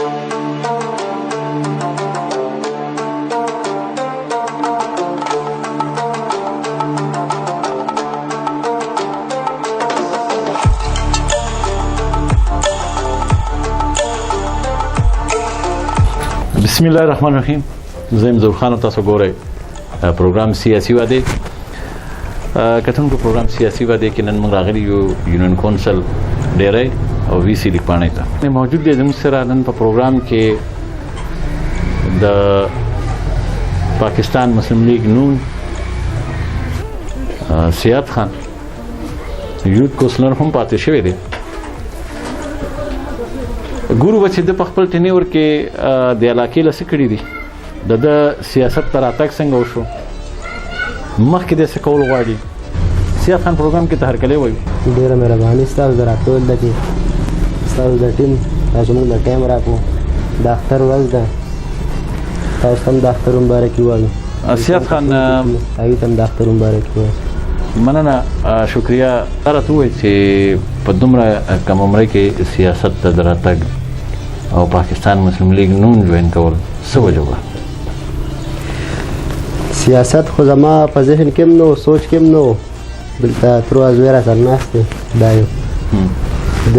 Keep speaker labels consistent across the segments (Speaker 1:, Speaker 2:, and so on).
Speaker 1: بسم الله الرحمن الرحیم. زم زور خان تاسو ګورئ پروګرام سیاسي واده. کتونکو پروګرام سیاسي واده کې نن موږ راغلي یو یونین کونسل ډیری او وی سی لیکپاڼې ته موجود دي. زموږ سره نن په پروګرام کې د پاکستان مسلم لیگ نون صیاد خان یوتھ کونسلر هم پاتې شوی دی. ګورو چې د خپل ټینور کې د علاقې لسه کړی دي د سیاست تر اتاک څنګه وشو مخکې د څه کول غواړي. صیاد خان پروګرام کې تهرکلې وایي
Speaker 2: ډیره مهرباني ستاسو د راتلو لکه ستاسو د ټیم تاسو موږ د ټایم راکو د اختر ورځ ده تاسو هم د اختر مبارکي وایي.
Speaker 1: صیاد خان
Speaker 2: هغوی ته هم د اختر مبارکي وایي.
Speaker 1: مننه شکریه. راته ووایي چې په دومره کم عمرۍ کې سیاست ته د راتګ او پاکستان مسلم لیگ نون جوین کول څه وجه وه؟
Speaker 2: سیاست خو زما په ذهن کې هم نه و سوچ کې هم نه و. دلته تر زوی را سره ناست دی دا یو د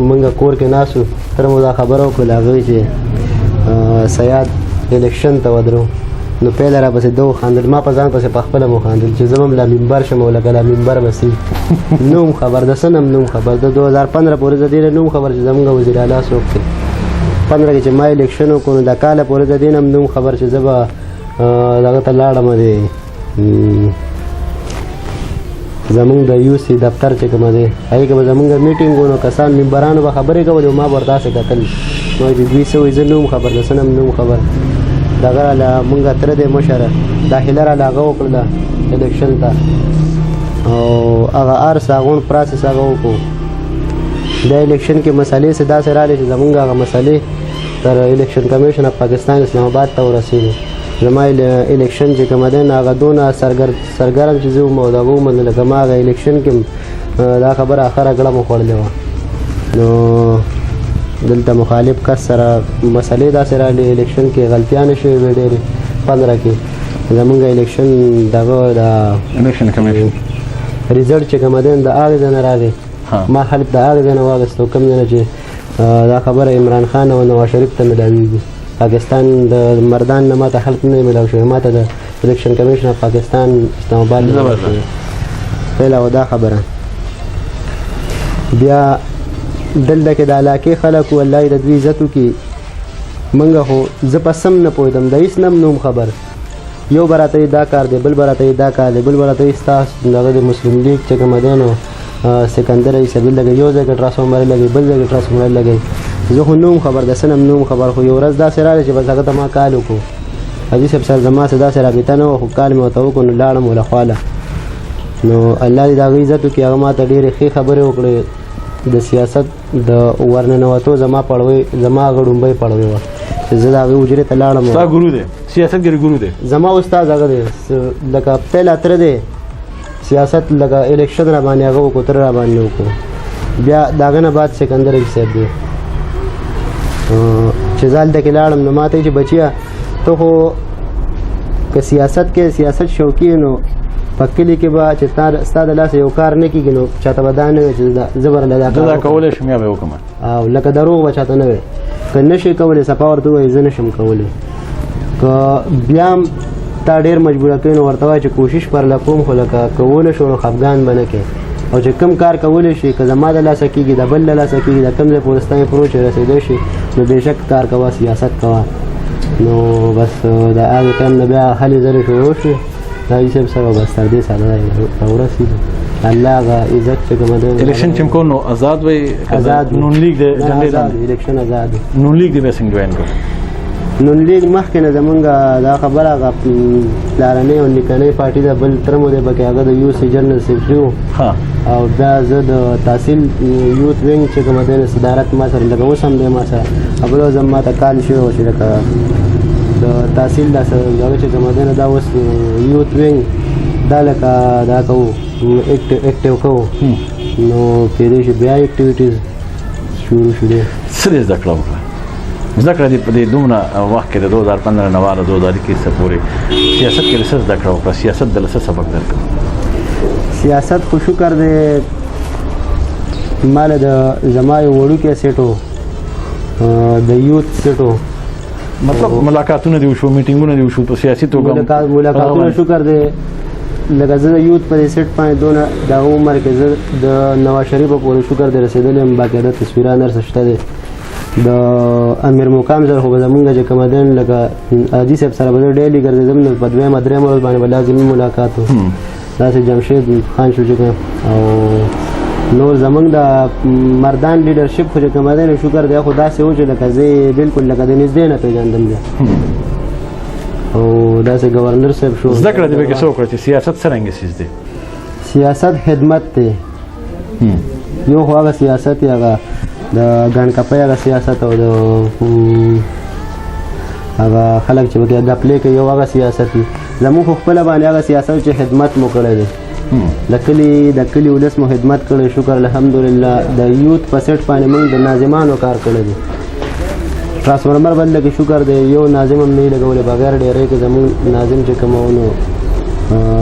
Speaker 2: موږ کور کې ناست وو تر مو دا خبره وکړله هغوی چې صیاد الیکشن ته ودرو نو پیله را پسې ده وخاندل. ما په ځان پسې په خپله مو خاندل چې زه هم لا ممبر شم او لکه لا ممبر بسي نوم خبر د څه نه نوم خبر د 2015 پورې د دې نوم خبر چې زموږ وزیر اعلی څوک دی 15 کې چې ما الیکشن وکړو نو د کاله پورې د دې نوم خبر چې زه به دغه ته لاړم دی زمونږ د یو سی دفتر چې کومه دی هغې کې به زمونږ میټینګ و نو کسان ممبرانو به خبرې کولې او ما به ورته هسې کتل نو چې دوی څه وایي زه نوم خبر د څه نه نوم خبر دغه راله مونږ تره دی مشره داخله راله هغه وکړله الیکشن ته او هغه هر څه هغون پروسس هغه وکړو. د الیکشن کې مسلې څه داسې راغلې چې زمونږ هغه مسلې تر الیکشن کمیشن اف پاکستان اسلام آباد ته ورسېدو. زما الیکشن چې کومه دی نو هغه دونه سرګرم چې زه وم او د هغه ومنله که ما هغه الیکشن کې دا خبره اخره ګړه مو خوړلې وه نو دلته مخالف کس سره مسلې داسې راغلې الیکشن کې غلطیانې شوې وې ډېرې 15 کې زمونږ الیکشن دغه د
Speaker 1: الیکشن کمیشن
Speaker 2: ریزلټ چې کومه دی د هغې ځای نه راغی ما خلک د هغې ځای نه واخیستو کوم ځای نه چې دا خبره عمران خان او نواز شریف ته ملاویږي. پاکستان د مردان نه ماته خلک نه ملاو شوی ماته د الیکشن کمیشن اف پاکستان اسلام آباد پیله و دا خبره. بیا دلته کې د علاقې خلک والله د دوی عزت وکړي موږ خو زه په سم نه پوهېدم د هېڅ نه نوم خبر یو به راته دا کار دی بل به راته دا کار دی بل به راته ستاسو دغه د مسلم لیگ چې کومه دی نو سکندر عیسوي لګوي یو ځای کې ټرانسفارمر لګوي بل ځای کې ټرانسفارمر لګوي زه خو نوم خبر د څه نه نوم خبر خو یو ورځ داسې راغلی چې بس هغه ته ما کال وکړو حاجي صاحب سره زما څه داسې رابطه نه وه خو کال مې ورته وکړو نو لاړم له خواله نو الله دې د هغه عزت وکړي هغه ما ته ډېرې ښې خبرې وکړې د سیاست د ورننوتو زما هغه ډومبۍ پړوی وه چې زه د هغې حجرې ته لاړم
Speaker 1: ستا ګورو دی سیاستګر ګورو دی
Speaker 2: زما استاد هغه دی لکه پیله تره دی سیاست لکه الیکشن را باندې هغه وکړو تره را باندې وکړو بیا د هغه نه بعد سکندر صاحب دی چې زه هلته کې لاړم نو ما ته چې بچیه ته خو که سیاست کې سیاست شوقي نو په کلي کې به چې ستا د لاسه یو کار نه کېږي نو چاته به دا نه وي چې زه به له
Speaker 1: دا کولی شم یا به وکړم
Speaker 2: او لکه دروغ به چاته نه وي که نه شي کولی صفا ورته ووایي زه نه شم کولی که بیا هم تا ډېر مجبوره کوي نو ورته وایي چې کوشش پرله کوم خو لکه کولی شو نو خفګان به نه کوې او چې کوم کار کولی شي که زما د لاسه کېږي د بل له لاسه کېږي د کوم ځای پورې ستا پرو چې رسېدی شي نو بېشک کار کوه سیاست کوه نو بس د هغې ټایم نه بیا هلې ځلې شروع شوې راجي صاحب سره بس تر دې ساده راورسېدو الله هغه عزت چې کومه دی
Speaker 1: الیکشن چې کوم نو آزاد وی
Speaker 2: آزاد
Speaker 1: نون لیگ دی
Speaker 2: الیکشن آزاد
Speaker 1: نون لیگ دی به څنګه جوین کړ
Speaker 2: نون لیگ مخکې نه زمونږ دا خبره هغه پلارنۍ او نیکنۍ پارټي ده بل تره مو دی پکې هغه د یو سی جنرل سیکرټري و او بیا زه د تحصیل یوث وینګ چې کومه دی صدارت ما سره لکه اوس هم دی ما سره بل ورځ هم ما ته کال شوی و چې لکه د تحصیل دا هغه چې کومه دی دا اوس یوث وینګ دا لکه دا کوو اکټیو کوو نو کېدای شي بیا اکټیویټیز شروع شو دی
Speaker 1: څه دې زده کړه وکړه زده کړه دې په دې دومره وخت کې د 2015 نه واله 2021 پورې سیاست کې څه زده کړه وکړه؟ سیاست د څه سبق درکړ؟
Speaker 2: سیاست خو شکر دی مال د زما یو وړوکی سیټ د یوتھ سیټ
Speaker 1: مطلب ملاقاتونه دي وشو، میټینګونه دي وشو په سیاسي توګه
Speaker 2: ملاقاتونه شکر دی. لکه زه د یوتھ په دې سیټ باندې دونه دغه عمر کې زه د نواز شریف پورې شکر دی رسېدلی یم. باقاعده تصویران هر څه شته دی. د امیر مقام سره خو به زمونږ چې کوم دین لکه حاجي صاحب سره به زه ډیلي ګرځېدم نو په دویمه درېیمه ورځ باندې به لازمي ملاقات و. داسې جمشید خان شو چې او نور زمونږ د مردان لیډرشپ خو چې کوم دی شکر دی خو داسې و چې لکه زه بلکل لکه د نږدې نه پېژندم بیا او داسې گورنر صاحب شو.
Speaker 1: زده کړه دې پکې څه وکړه چې سیاست څرنګه څیز دی؟
Speaker 2: سیاست خدمت دی. یو خو هغه سیاست هغه د ګڼکپۍ هغه سیاست او د هغه خلک چې پکې ګپلې کوي یو هغه سیاست وي. زموږ خو خپله باندې هغه سیاست چې خدمت مو کړی دی. د کلي ولس مو خدمت کړی شکر الحمدلله. د یوتھ په سیټ باندې موږ د ناظمانو کار کړی دی. ټرانسفارمر باندې کې شکر دی یو ناظم هم نه لګولې بغیر ډیری کې زموږ ناظم چې کوم نو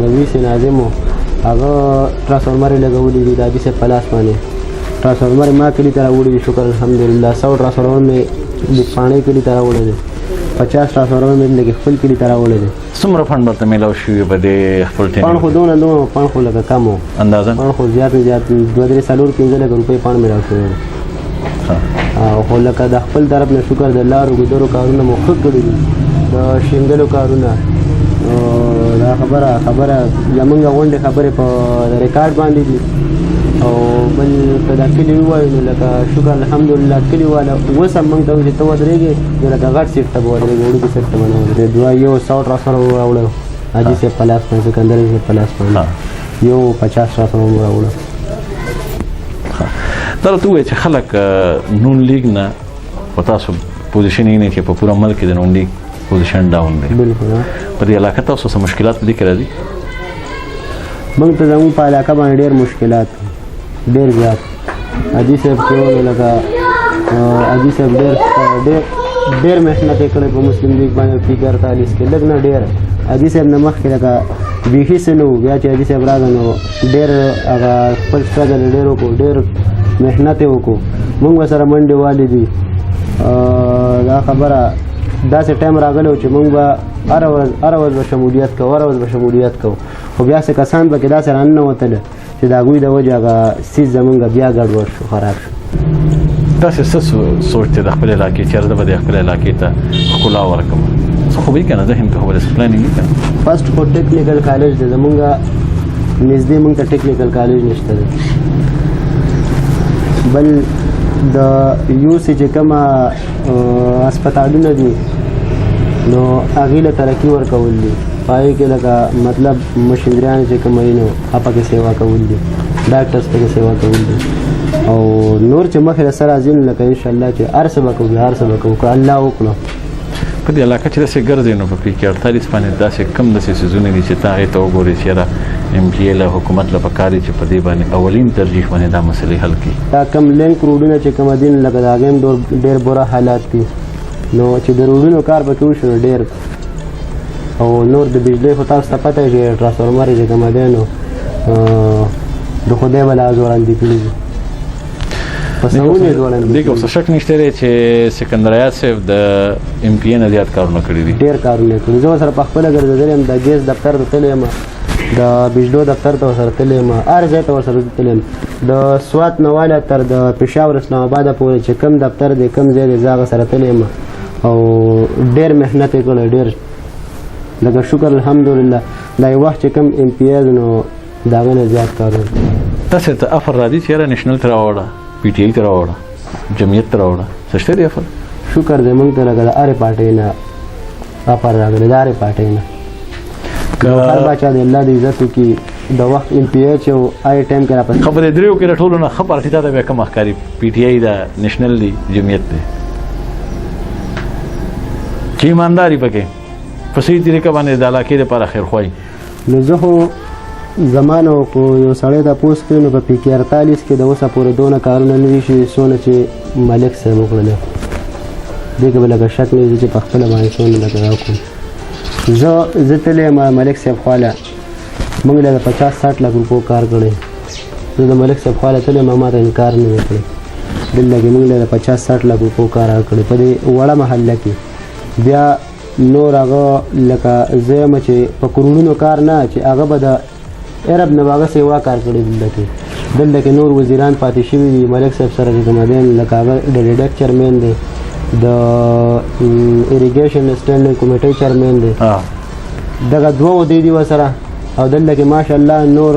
Speaker 2: د ویسې ناظم و هغه ټرانسفارمر یې لګولي دي د حاجي صاحب په لاس باندې. ټرانسفارمر ما کلي ته راوړي دي شکر الحمدلله. 100 ټرانسفارمر مې د پاڼۍ کلي ته راوړی دی. 50 ټرانسفارمر مې لږ خپل کلي ته راوړی دی.
Speaker 1: څومره فنډ ورته میلاو شوي په دې خپل ټیم؟
Speaker 2: پاڼ خو دونه پاڼ خو لږ کم و
Speaker 1: اندازاً
Speaker 2: پاڼ خو زیات 2-3-4-15 لک روپۍ پاڼ میلاو شوی دی. خو لکه د خپل طرف نه شکر د لارو ګودرو کارونه مو ښه کړي دي. د شیندلو کارونه دا خبره زمونږ غونډې خبرې په ریکارډ باندې دي. او بل که دا کلي ووایو نو لکه شکر الحمدلله کلي والا اوس هم موږ ته وایي چې ته ودرېږې نو لکه غټ سیټ ته به ودرېږې وړوکي سیټ ته به نه ودرېږې. یو 100 ټرانسفارمر راوړی حاجي صاحب په لاس باندې سکندري صاحب په لاس باندې یو 50 ټرانسفارمر راوړی.
Speaker 1: دا راته ووایه چې خلک نون لیګ نه په تاسو پوزیشن یې نه چې په پوره ملک کې د نون لیګ پوزیشن ډاون دی.
Speaker 2: بلکل
Speaker 1: په دې علاقه تاسو څه مشکلات په دې کې راځي؟
Speaker 2: موږ ته زموږ په علاقه باندې ډېر مشکلات ډېر زیات. حاجي صاحب چې و نو لکه حاجي صاحب ډېر محنت یې کړی په مسلم لیګ باندې پی 48 کې لږ نه ډېر. حاجي صاحب نه مخکې لکه بیخي څه نه و. بیا چې حاجي صاحب راغی نو ډېر هغه خپل سټرګل یې ډېر وکړو ډېر محنت یې وکړو. موږ به سره منډې والې دي. دا خبره داسې ټایم راغلی و چې موږ به هره ورځ به شمولیت کوو خو بیا څه کسان پکې داسې راننوتله چې د هغوی د وجې هغه څیز زمونږ بیا ګډوډ شو خراب شو.
Speaker 1: داسې څه سوچ دی د خپل علاقې چې زه به د خپل علاقې ته ښکلا ورکړم؟ څه خو به یې که نه ذهن کې خو به داسې پلانینګ وي که نه؟
Speaker 2: فرسټ خو ټیکنیکل کالج دی زمونږ نږدې موږ ته ټیکنیکل کالج نشته دی. بل د یو سي چې کومه هسپتالونه دي نو هغې له ترقي ورکول دي. پای کې لکه مطلب مشندریان چې کوم وي نو هغه پکې سیوا کول دي. ډاکټرز پکې سیوا کول دي او نور چې مخې سره راځي نو لکه انشاءالله چې هر څه به کوو هر څه به کوو که الله وکړو.
Speaker 1: په دې علاقه چې داسې ګرځئ نو په PK48 باندې داسې کم داسې څیزونه دي چې ته هغې ته وګورې چې یاره MPA له حکومت له پکار دي چې په دې باندې اولین ترجیح باندې دا مسلې حل کړي. دا
Speaker 2: کم لینک روډونه چې کوم دي لکه د هغې هم ډېر بوره حالات دي نو چې د روډونو کار به کې وشو ډېر. او نور د بجلی خو تاسو ته پته چې ټرانسفارمر چې کوم دی نو د خدای به لا ځوړندې کړي دي په سمون یې ځوړندې.
Speaker 1: دې کې اوس شک نشته دی چې سکندر حیات صاحب د MPA نه زیات کارونه کړي دي.
Speaker 2: ډېر کارونه یې کړي. زه ورسره په خپله ګرځېدلی یم. د ګیس دفتر ته تللی یم د بجلو دفتر ته ورسره تللی یم هر ځای ته ورسره تللی یم. د سوات نه واله تر د پېښور اسلام آباده پورې چې کوم دفتر دی کوم ځای دی زه هغه سره تللی یم او ډېر محنت یې کړی ډېر لکه شکر الحمدلله. دا یو وخت چې کوم MPA نو د هغه نه زیات کارونه.
Speaker 1: تاسې ته افر راځي چې یاره نیشنل ته راوړه PTI ته راوړه جمعیت ته راوړه څه شته دی افر؟
Speaker 2: شکر دی موږ ته لکه د هرې پارټۍ نه افر راغلی د هرې پارټۍ نه. هر باچا د الله د عزت وکړي د وخت MPA چې هر ټایم کې راپسې
Speaker 1: خبرې درېو کې د ټولو نه ښه پارټي تا ته بیا کومه ښکاري؟ PTI ده نیشنل دی جمعیت دی چې ایمانداري پکې په صحیح طریقه باندې د علاقې لپاره خیرخواهي؟
Speaker 2: نو زه خو زمانه خو یو سړی تپوس کړي نو په PK48 کې د اوسه پورې دونه کارونه نه دي شوي څونه چې ملک صاحب وکړلی. دې کې به لکه شک نه وي چې په خپله باندې څومره لکه راکړم. زه تللی یم ملک صاحب خواله، موږ له 50-60 لک روپو کار کړی. زه د ملک صاحب خواله تللی یم، ما ته انکار نه وی کړی. دلته کې موږ له 50-60 لک روپو کار کړی په دې وړه محله کې. بیا نور هغه لکه زه یم چې په کروڑونو کار نه، چې هغه به د عرب نه به هغه سیوا کار کړی. دلته کې نور وزیران پاتې شوي دي ملک صاحب سره چې کوم دی، لکه هغه د ډیډک چیرمین دی، د اریګیشن سټینډینګ کمیټې چیرمین دی، دغه دوه دی ورسره. او دلته کې ماشاءالله نور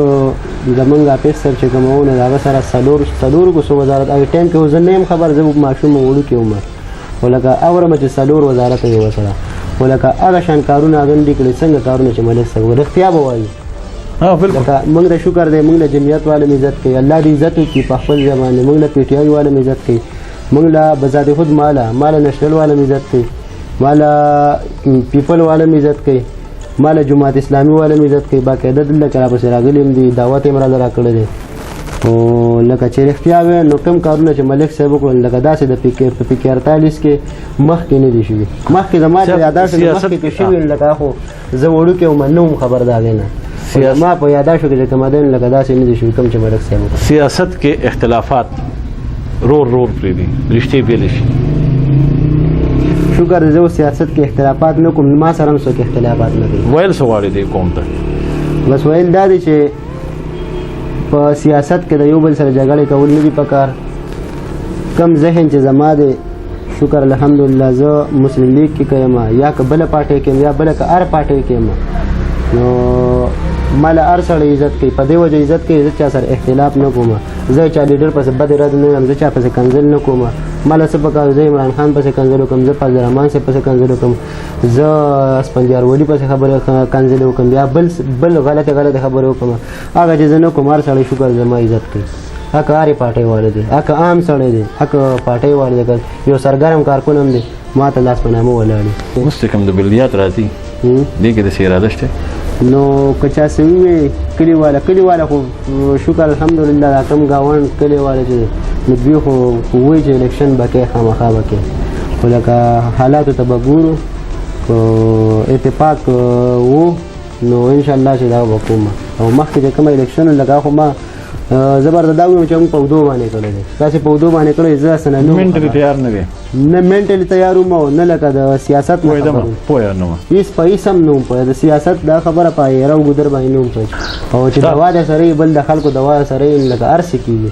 Speaker 2: زمونږ افیسر چې کوم وو نه هغه سره څلور کو وزارت هغه ټایم کې زه نه یم خبر، زه ماشوم وړو کې وم، ولکه اورم چې څلور وزارت یې ورسره، ولکه هغه شان کارونه هغه دي کړي څنګه کارونه چې ملک صاحب رښتیا به وایي. لکه موږ ته شکر دی، موږ له جمعیت والو عزت کوي، الله دې عزت وکړي په خپل ځای باندې. موږ له پی ټي آی والو عزت کوي، موږ له بذات خود ماله نشنل والو عزت کوي، ماله پیپل والو عزت کوي، ماله جماعت اسلامي والو عزت کوي. باقاعده دلته راپسې راغلي دي، دعوت یې مراله راکړی دی. او لکه چې رښتیا وایي نو کوم کارونه چې ملک صاحب وکړل لکه داسې د پی کې 48 کې مخکې نه دي شوي. مخکې زما د یاداشت مخکې کې شوي، لکه خو زه وړوکی وم نه وم خبر د هغې نه، ما په یاداشتو کې چې کوم دی لکه داسې نه دي شوي کوم چې ملک صاحب وکړل.
Speaker 1: سیاست کې اختلافات رور پرېږدي، رښتې بېلې شي.
Speaker 2: شکر زه سیاست کې اختلافات نه کوم، ما سره هم څوک اختلافات نه کوي.
Speaker 1: ویل څه غواړې دې قوم ته؟
Speaker 2: بس ویل دا دی چې په سیاست کې د یو بل سره جګړې کول نه دي پکار. کم ذهن چې زما دی شکر الحمدلله زه مسلم لیگ کې یم یا که بله پارټۍ کې یم یا بله که هر پارټۍ کې یم، نو ماله هر سړی عزت کوي، په دې وجه عزت کوي زه چا سره اختلاف نه کوم. زه چا لیډر پسې بد رد نه یم، زه چا پسې کنځل نه کوم. ماله څه پکار زه عمران خان پسې کنځل وکړم، زه فضل الرحمن صاحب پسې کنځل وکړم، زه اسفندیار ولی پسې خبرې کنځل وکړم، بیا بل غلطه خبرې وکړم. هغه چې زه نه کوم، هر سړی شکر زما عزت کوي. هغه هرې پارټۍ والا دی، هغه عام سړی دی، هغه پارټۍ والا دی، یو سرګرم کارکون هم دی، ما ته لاس په نامه ولاړ دی.
Speaker 1: اوس چې کوم د بلدیات راځي دې کې داسې اراده شته؟
Speaker 2: نو که چا څه ووایي کلیواله خو شکر الحمدلله دا کم ګاونډ کلیواله چې نو دوی خو وایي چې الیکشن به کوي، خامخا به کوي. خو لکه حالاتو ته به ګورو، اتفاق و نو انشاءالله چې دا به کوم. او مخکې چې کومه الیکشن لکه خو ما زبر دا ویم چې موږ په ودو باندې کړی دی، داسې په ودو باندې کړی زه اصلا نه
Speaker 1: منټلی تیار نه وې،
Speaker 2: نه منټلی تیار وم او نه لکه د سیاست نه خبر
Speaker 1: پوهه نه وم،
Speaker 2: هېڅ په هېڅ هم نه وم پوهه. د سیاست دا خبره په ایره او ګودر باندې نه وم پوهه، او چې دوا د سره بل د خلکو دوا سره لکه هر څه کېږي.